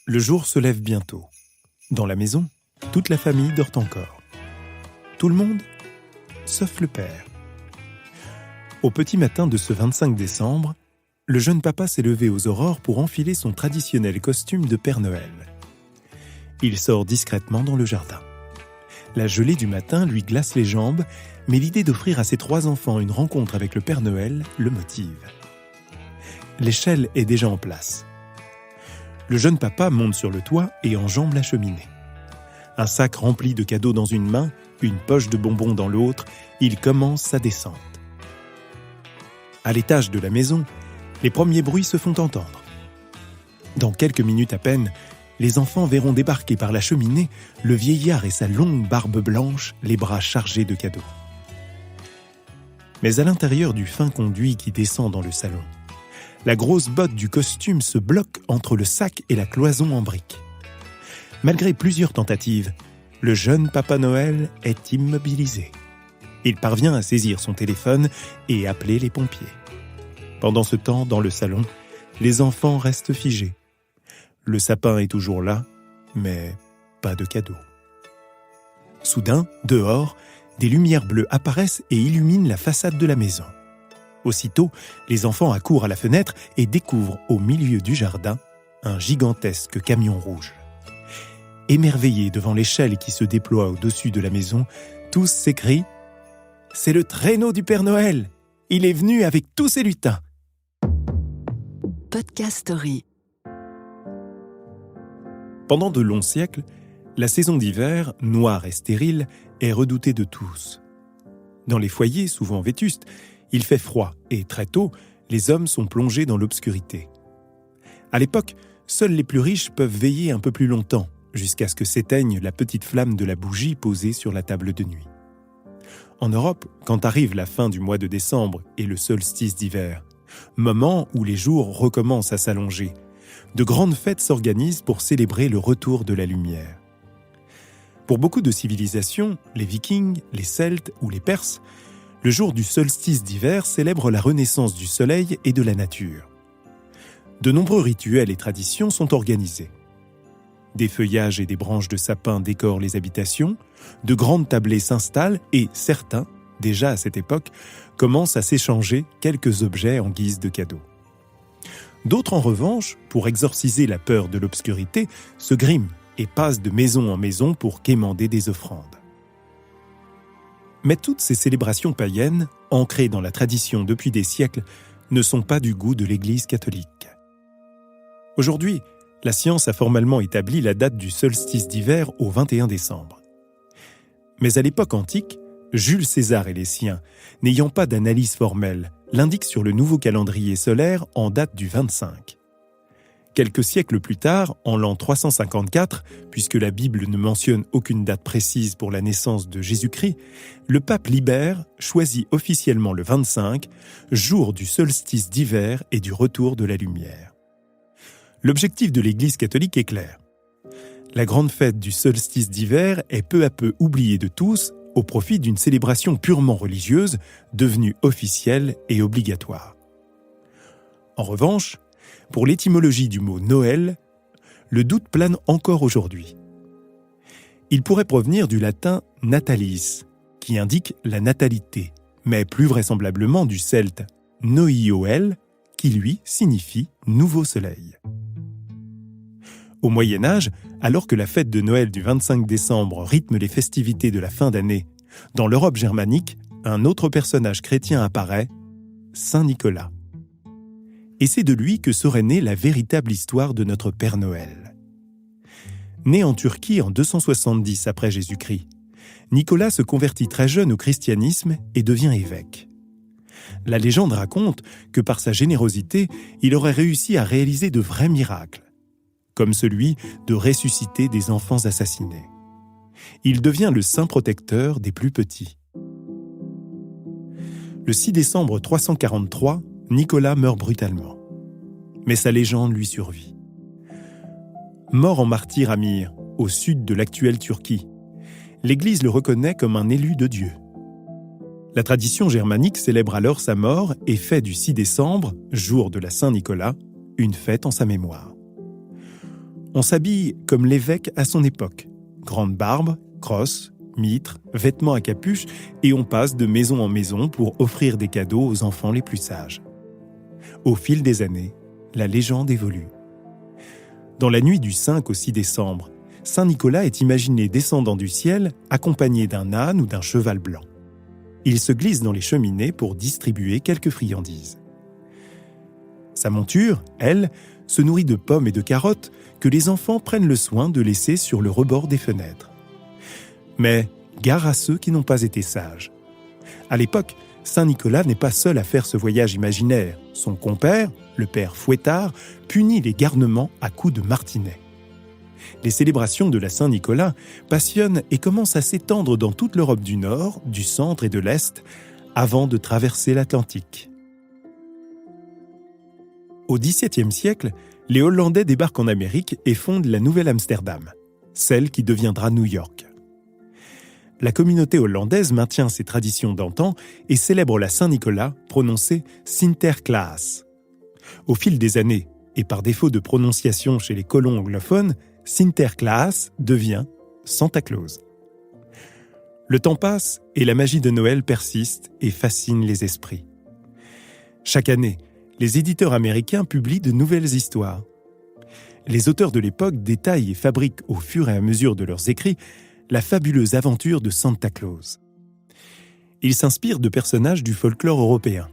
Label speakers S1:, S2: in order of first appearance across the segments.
S1: Le jour se lève bientôt. Dans la maison, toute la famille dort encore. Tout le monde, sauf le père. Au petit matin de ce 25 décembre, le jeune papa s'est levé aux aurores pour enfiler son traditionnel costume de Père Noël. Il sort discrètement dans le jardin. La gelée du matin lui glace les jambes, mais l'idée d'offrir à ses 3 enfants une rencontre avec le Père Noël le motive. L'échelle est déjà en place. Le jeune papa monte sur le toit et enjambe la cheminée. Un sac rempli de cadeaux dans une main, une poche de bonbons dans l'autre, il commence sa descente. À l'étage de la maison, les premiers bruits se font entendre. Dans quelques minutes à peine, les enfants verront débarquer par la cheminée le vieillard et sa longue barbe blanche, les bras chargés de cadeaux. Mais à l'intérieur du fin conduit qui descend dans le salon, la grosse botte du costume se bloque entre le sac et la cloison en briques. Malgré plusieurs tentatives, le jeune Papa Noël est immobilisé. Il parvient à saisir son téléphone et appeler les pompiers. Pendant ce temps, dans le salon, les enfants restent figés. Le sapin est toujours là, mais pas de cadeau. Soudain, dehors, des lumières bleues apparaissent et illuminent la façade de la maison. Aussitôt, les enfants accourent à la fenêtre et découvrent au milieu du jardin un gigantesque camion rouge. Émerveillés devant l'échelle qui se déploie au-dessus de la maison, tous s'écrient « C'est le traîneau du Père Noël! Il est venu avec tous ses lutins !»
S2: Podcast Story.
S1: Pendant de longs siècles, la saison d'hiver, noire et stérile, est redoutée de tous. Dans les foyers, souvent vétustes, il fait froid et très tôt, les hommes sont plongés dans l'obscurité. À l'époque, seuls les plus riches peuvent veiller un peu plus longtemps, jusqu'à ce que s'éteigne la petite flamme de la bougie posée sur la table de nuit. En Europe, quand arrive la fin du mois de décembre et le solstice d'hiver, moment où les jours recommencent à s'allonger, de grandes fêtes s'organisent pour célébrer le retour de la lumière. Pour beaucoup de civilisations, les Vikings, les Celtes ou les Perses, le jour du solstice d'hiver célèbre la renaissance du soleil et de la nature. De nombreux rituels et traditions sont organisés. Des feuillages et des branches de sapin décorent les habitations, de grandes tablées s'installent et certains, déjà à cette époque, commencent à s'échanger quelques objets en guise de cadeaux. D'autres, en revanche, pour exorciser la peur de l'obscurité, se griment et passent de maison en maison pour quémander des offrandes. Mais toutes ces célébrations païennes, ancrées dans la tradition depuis des siècles, ne sont pas du goût de l'Église catholique. Aujourd'hui, la science a formellement établi la date du solstice d'hiver au 21 décembre. Mais à l'époque antique, Jules César et les siens, n'ayant pas d'analyse formelle, l'indiquent sur le nouveau calendrier solaire en date du 25. Quelques siècles plus tard, en l'an 354, puisque la Bible ne mentionne aucune date précise pour la naissance de Jésus-Christ, le pape Libère choisit officiellement le 25, jour du solstice d'hiver et du retour de la lumière. L'objectif de l'Église catholique est clair. La grande fête du solstice d'hiver est peu à peu oubliée de tous au profit d'une célébration purement religieuse devenue officielle et obligatoire. En revanche, pour l'étymologie du mot Noël, le doute plane encore aujourd'hui. Il pourrait provenir du latin natalis, qui indique la natalité, mais plus vraisemblablement du celte Noioel, qui lui signifie nouveau soleil. Au Moyen-Âge, alors que la fête de Noël du 25 décembre rythme les festivités de la fin d'année, dans l'Europe germanique, un autre personnage chrétien apparaît, Saint Nicolas. Et c'est de lui que serait née la véritable histoire de notre Père Noël. Né en Turquie en 270 après Jésus-Christ, Nicolas se convertit très jeune au christianisme et devient évêque. La légende raconte que par sa générosité, il aurait réussi à réaliser de vrais miracles, comme celui de ressusciter des enfants assassinés. Il devient le saint protecteur des plus petits. Le 6 décembre 343, Nicolas meurt brutalement. Mais sa légende lui survit. Mort en martyr à Myre, au sud de l'actuelle Turquie, l'Église le reconnaît comme un élu de Dieu. La tradition germanique célèbre alors sa mort et fait du 6 décembre, jour de la Saint-Nicolas, une fête en sa mémoire. On s'habille comme l'évêque à son époque. Grande barbe, crosse, mitre, vêtements à capuche, et on passe de maison en maison pour offrir des cadeaux aux enfants les plus sages. Au fil des années, la légende évolue. Dans la nuit du 5 au 6 décembre, Saint Nicolas est imaginé descendant du ciel, accompagné d'un âne ou d'un cheval blanc. Il se glisse dans les cheminées pour distribuer quelques friandises. Sa monture, elle, se nourrit de pommes et de carottes que les enfants prennent le soin de laisser sur le rebord des fenêtres. Mais gare à ceux qui n'ont pas été sages. À l'époque, Saint Nicolas n'est pas seul à faire ce voyage imaginaire. Son compère, le père Fouettard, punit les garnements à coups de martinet. Les célébrations de la Saint-Nicolas passionnent et commencent à s'étendre dans toute l'Europe du Nord, du Centre et de l'Est, avant de traverser l'Atlantique. Au XVIIe siècle, les Hollandais débarquent en Amérique et fondent la Nouvelle-Amsterdam, celle qui deviendra New York. La communauté hollandaise maintient ses traditions d'antan et célèbre la Saint-Nicolas, prononcée Sinterklaas. Au fil des années, et par défaut de prononciation chez les colons anglophones, Sinterklaas devient Santa Claus. Le temps passe et la magie de Noël persiste et fascine les esprits. Chaque année, les éditeurs américains publient de nouvelles histoires. Les auteurs de l'époque détaillent et fabriquent au fur et à mesure de leurs écrits la fabuleuse aventure de Santa Claus. Ils s'inspirent de personnages du folklore européen.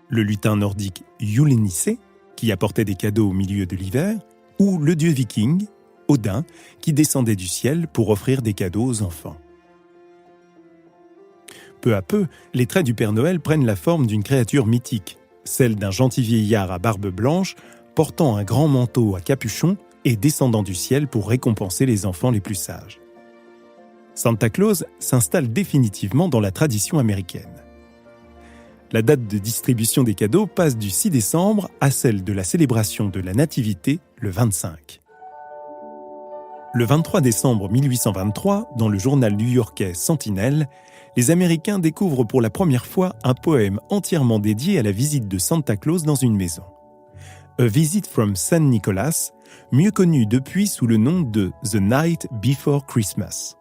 S1: Le lutin nordique Julenisset, qui apportait des cadeaux au milieu de l'hiver, ou le dieu viking, Odin, qui descendait du ciel pour offrir des cadeaux aux enfants. Peu à peu, les traits du Père Noël prennent la forme d'une créature mythique, celle d'un gentil vieillard à barbe blanche, portant un grand manteau à capuchon et descendant du ciel pour récompenser les enfants les plus sages. Santa Claus s'installe définitivement dans la tradition américaine. La date de distribution des cadeaux passe du 6 décembre à celle de la célébration de la Nativité, le 25. Le 23 décembre 1823, dans le journal new-yorkais Sentinel, les Américains découvrent pour la première fois un poème entièrement dédié à la visite de Santa Claus dans une maison. A Visit from St. Nicholas, mieux connu depuis sous le nom de The Night Before Christmas.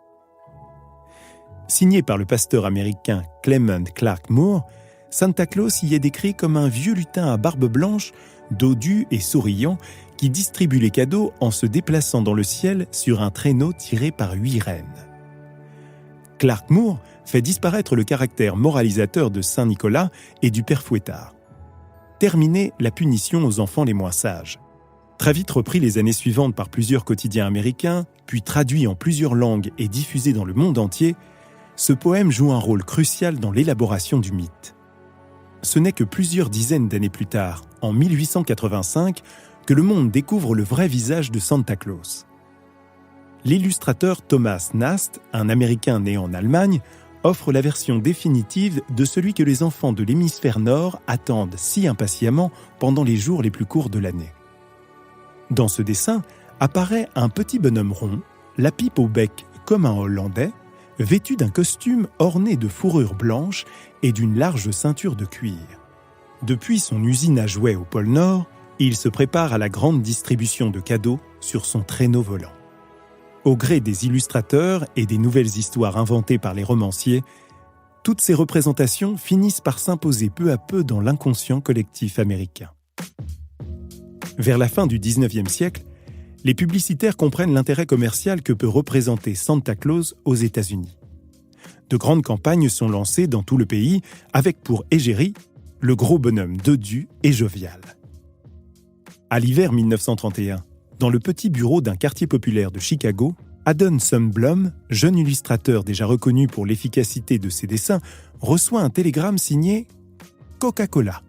S1: Signé par le pasteur américain Clement Clark Moore, Santa Claus y est décrit comme un vieux lutin à barbe blanche, dodu et souriant, qui distribue les cadeaux en se déplaçant dans le ciel sur un traîneau tiré par 8 rennes. Clark Moore fait disparaître le caractère moralisateur de Saint Nicolas et du père Fouettard. Terminer la punition aux enfants les moins sages. Très vite repris les années suivantes par plusieurs quotidiens américains, puis traduit en plusieurs langues et diffusé dans le monde entier, ce poème joue un rôle crucial dans l'élaboration du mythe. Ce n'est que plusieurs dizaines d'années plus tard, en 1885, que le monde découvre le vrai visage de Santa Claus. L'illustrateur Thomas Nast, un Américain né en Allemagne, offre la version définitive de celui que les enfants de l'hémisphère nord attendent si impatiemment pendant les jours les plus courts de l'année. Dans ce dessin apparaît un petit bonhomme rond, la pipe au bec comme un Hollandais, vêtu d'un costume orné de fourrure blanche et d'une large ceinture de cuir. Depuis son usine à jouets au pôle Nord, il se prépare à la grande distribution de cadeaux sur son traîneau volant. Au gré des illustrateurs et des nouvelles histoires inventées par les romanciers, toutes ces représentations finissent par s'imposer peu à peu dans l'inconscient collectif américain. Vers la fin du XIXe siècle, les publicitaires comprennent l'intérêt commercial que peut représenter Santa Claus aux États-Unis. De grandes campagnes sont lancées dans tout le pays, avec pour égérie le gros bonhomme dodu et jovial. À l'hiver 1931, dans le petit bureau d'un quartier populaire de Chicago, Haddon Sundblom, jeune illustrateur déjà reconnu pour l'efficacité de ses dessins, reçoit un télégramme signé « Coca-Cola ».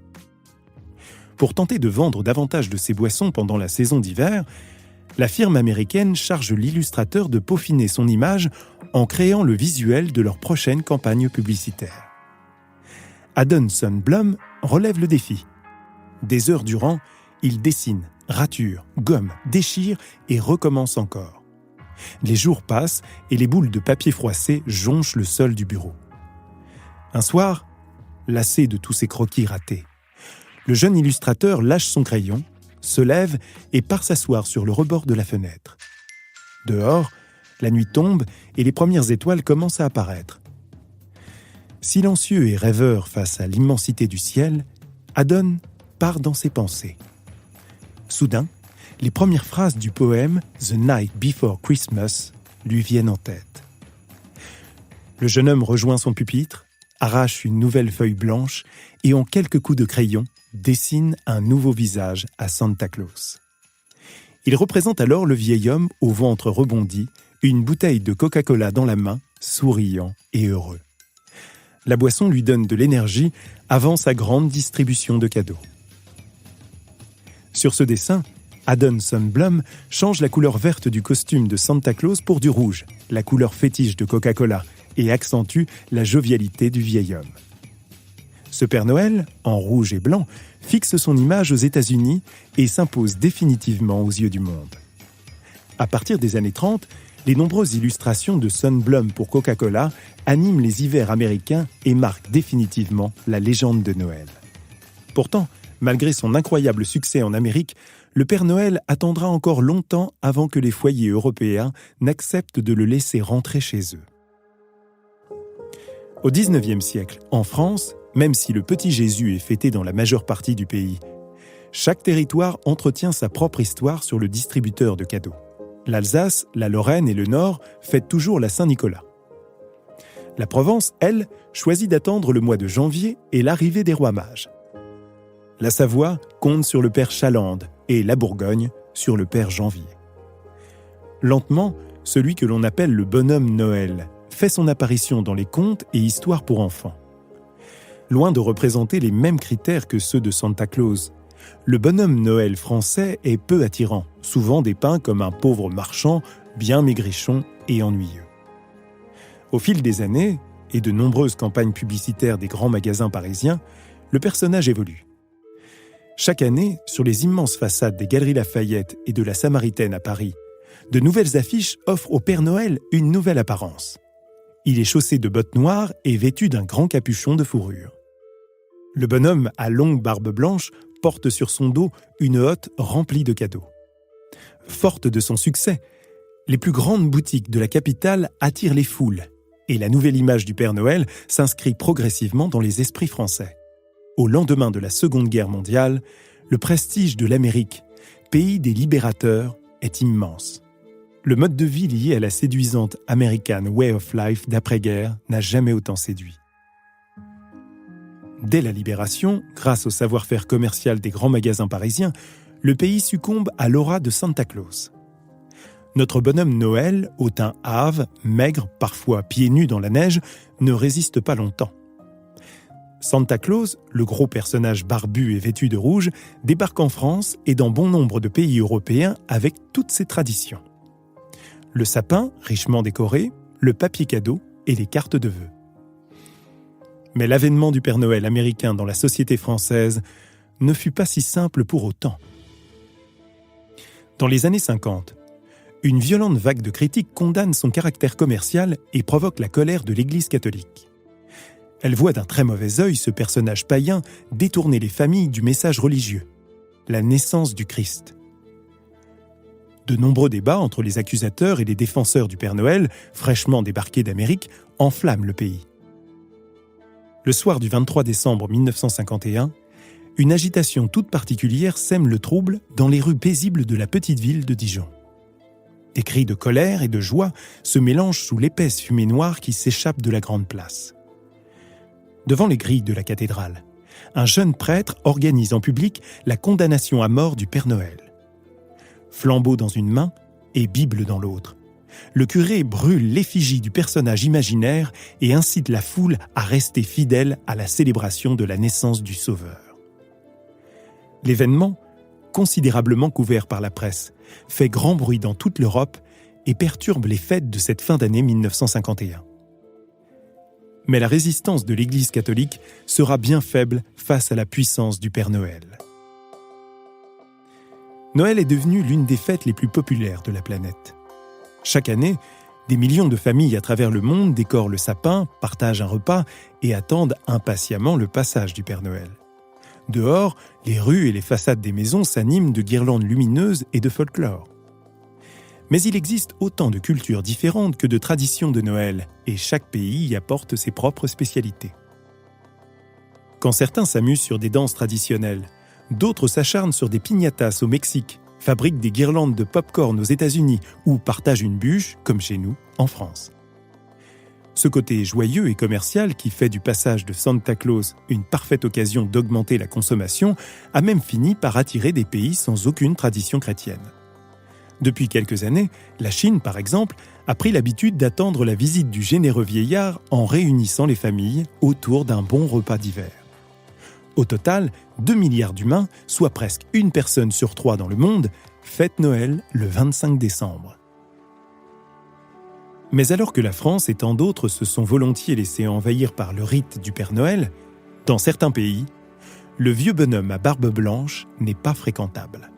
S1: Pour tenter de vendre davantage de ses boissons pendant la saison d'hiver, la firme américaine charge l'illustrateur de peaufiner son image en créant le visuel de leur prochaine campagne publicitaire. Haddon Sundblom relève le défi. Des heures durant, il dessine, rature, gomme, déchire et recommence encore. Les jours passent et les boules de papier froissé jonchent le sol du bureau. Un soir, lassé de tous ces croquis ratés, le jeune illustrateur lâche son crayon, se lève et part s'asseoir sur le rebord de la fenêtre. Dehors, la nuit tombe et les premières étoiles commencent à apparaître. Silencieux et rêveur face à l'immensité du ciel, Haddon part dans ses pensées. Soudain, les premières phrases du poème « The Night Before Christmas » lui viennent en tête. Le jeune homme rejoint son pupitre, arrache une nouvelle feuille blanche et en quelques coups de crayon, dessine un nouveau visage à Santa Claus. Il représente alors le vieil homme au ventre rebondi, une bouteille de Coca-Cola dans la main, souriant et heureux. La boisson lui donne de l'énergie avant sa grande distribution de cadeaux. Sur ce dessin, Haddon Sundblom change la couleur verte du costume de Santa Claus pour du rouge, la couleur fétiche de Coca-Cola, et accentue la jovialité du vieil homme. Ce Père Noël, en rouge et blanc, fixe son image aux États-Unis et s'impose définitivement aux yeux du monde. À partir des années 30, les nombreuses illustrations de Sundblom pour Coca-Cola animent les hivers américains et marquent définitivement la légende de Noël. Pourtant, malgré son incroyable succès en Amérique, le Père Noël attendra encore longtemps avant que les foyers européens n'acceptent de le laisser rentrer chez eux. Au XIXe siècle, en France, même si le petit Jésus est fêté dans la majeure partie du pays, chaque territoire entretient sa propre histoire sur le distributeur de cadeaux. L'Alsace, la Lorraine et le Nord fêtent toujours la Saint-Nicolas. La Provence, elle, choisit d'attendre le mois de janvier et l'arrivée des rois mages. La Savoie compte sur le Père Chalande et la Bourgogne sur le Père Janvier. Lentement, celui que l'on appelle le bonhomme Noël fait son apparition dans les contes et histoires pour enfants. Loin de représenter les mêmes critères que ceux de Santa Claus, le bonhomme Noël français est peu attirant, souvent dépeint comme un pauvre marchand, bien maigrichon et ennuyeux. Au fil des années, et de nombreuses campagnes publicitaires des grands magasins parisiens, le personnage évolue. Chaque année, sur les immenses façades des Galeries Lafayette et de la Samaritaine à Paris, de nouvelles affiches offrent au Père Noël une nouvelle apparence. Il est chaussé de bottes noires et vêtu d'un grand capuchon de fourrure. Le bonhomme à longue barbe blanche porte sur son dos une hotte remplie de cadeaux. Forte de son succès, les plus grandes boutiques de la capitale attirent les foules et la nouvelle image du Père Noël s'inscrit progressivement dans les esprits français. Au lendemain de la Seconde Guerre mondiale, le prestige de l'Amérique, pays des libérateurs, est immense. Le mode de vie lié à la séduisante American Way of Life d'après-guerre n'a jamais autant séduit. Dès la Libération, grâce au savoir-faire commercial des grands magasins parisiens, le pays succombe à l'aura de Santa Claus. Notre bonhomme Noël, au teint hâve, maigre, parfois pieds nus dans la neige, ne résiste pas longtemps. Santa Claus, le gros personnage barbu et vêtu de rouge, débarque en France et dans bon nombre de pays européens avec toutes ses traditions. Le sapin, richement décoré, le papier cadeau et les cartes de vœux. Mais l'avènement du Père Noël américain dans la société française ne fut pas si simple pour autant. Dans les années 50, une violente vague de critiques condamne son caractère commercial et provoque la colère de l'Église catholique. Elle voit d'un très mauvais œil ce personnage païen détourner les familles du message religieux, la naissance du Christ. De nombreux débats entre les accusateurs et les défenseurs du Père Noël, fraîchement débarqués d'Amérique, enflamment le pays. Le soir du 23 décembre 1951, une agitation toute particulière sème le trouble dans les rues paisibles de la petite ville de Dijon. Des cris de colère et de joie se mélangent sous l'épaisse fumée noire qui s'échappe de la grande place. Devant les grilles de la cathédrale, un jeune prêtre organise en public la condamnation à mort du Père Noël. Flambeau dans une main et Bible dans l'autre, le curé brûle l'effigie du personnage imaginaire et incite la foule à rester fidèle à la célébration de la naissance du Sauveur. L'événement, considérablement couvert par la presse, fait grand bruit dans toute l'Europe et perturbe les fêtes de cette fin d'année 1951. Mais la résistance de l'Église catholique sera bien faible face à la puissance du Père Noël. Noël est devenu l'une des fêtes les plus populaires de la planète. Chaque année, des millions de familles à travers le monde décorent le sapin, partagent un repas et attendent impatiemment le passage du Père Noël. Dehors, les rues et les façades des maisons s'animent de guirlandes lumineuses et de folklore. Mais il existe autant de cultures différentes que de traditions de Noël, et chaque pays y apporte ses propres spécialités. Quand certains s'amusent sur des danses traditionnelles, d'autres s'acharnent sur des piñatas au Mexique, fabriquent des guirlandes de pop-corn aux États-Unis ou partagent une bûche, comme chez nous, en France. Ce côté joyeux et commercial qui fait du passage de Santa Claus une parfaite occasion d'augmenter la consommation a même fini par attirer des pays sans aucune tradition chrétienne. Depuis quelques années, la Chine, par exemple, a pris l'habitude d'attendre la visite du généreux vieillard en réunissant les familles autour d'un bon repas d'hiver. Au total, 2 milliards d'humains, soit presque une personne sur 3 dans le monde, fêtent Noël le 25 décembre. Mais alors que la France et tant d'autres se sont volontiers laissés envahir par le rite du Père Noël, dans certains pays, le vieux bonhomme à barbe blanche n'est pas fréquentable.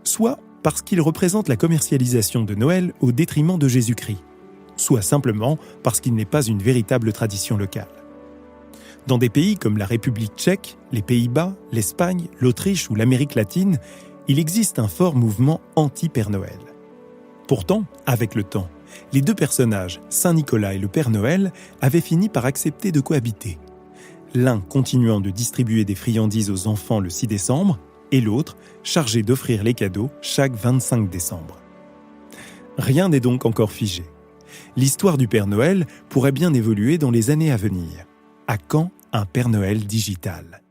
S1: Soit parce qu'il représente la commercialisation de Noël au détriment de Jésus-Christ, soit simplement parce qu'il n'est pas une véritable tradition locale. Dans des pays comme la République tchèque, les Pays-Bas, l'Espagne, l'Autriche ou l'Amérique latine, il existe un fort mouvement anti-Père Noël. Pourtant, avec le temps, les deux personnages, Saint Nicolas et le Père Noël, avaient fini par accepter de cohabiter. L'un continuant de distribuer des friandises aux enfants le 6 décembre, et l'autre chargé d'offrir les cadeaux chaque 25 décembre. Rien n'est donc encore figé. L'histoire du Père Noël pourrait bien évoluer dans les années à venir. À quand un Père Noël digital ?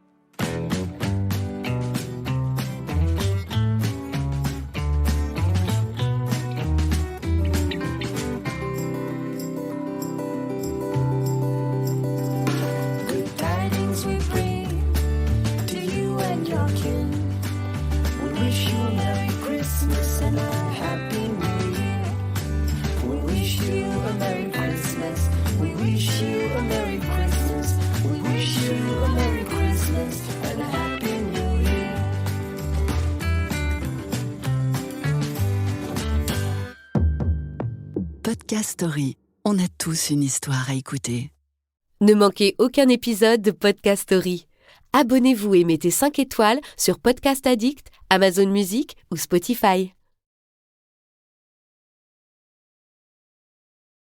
S2: Podcast Story. On a tous une histoire à écouter.
S3: Ne manquez aucun épisode de Podcast Story. Abonnez-vous et mettez 5 étoiles sur Podcast Addict, Amazon Music ou Spotify.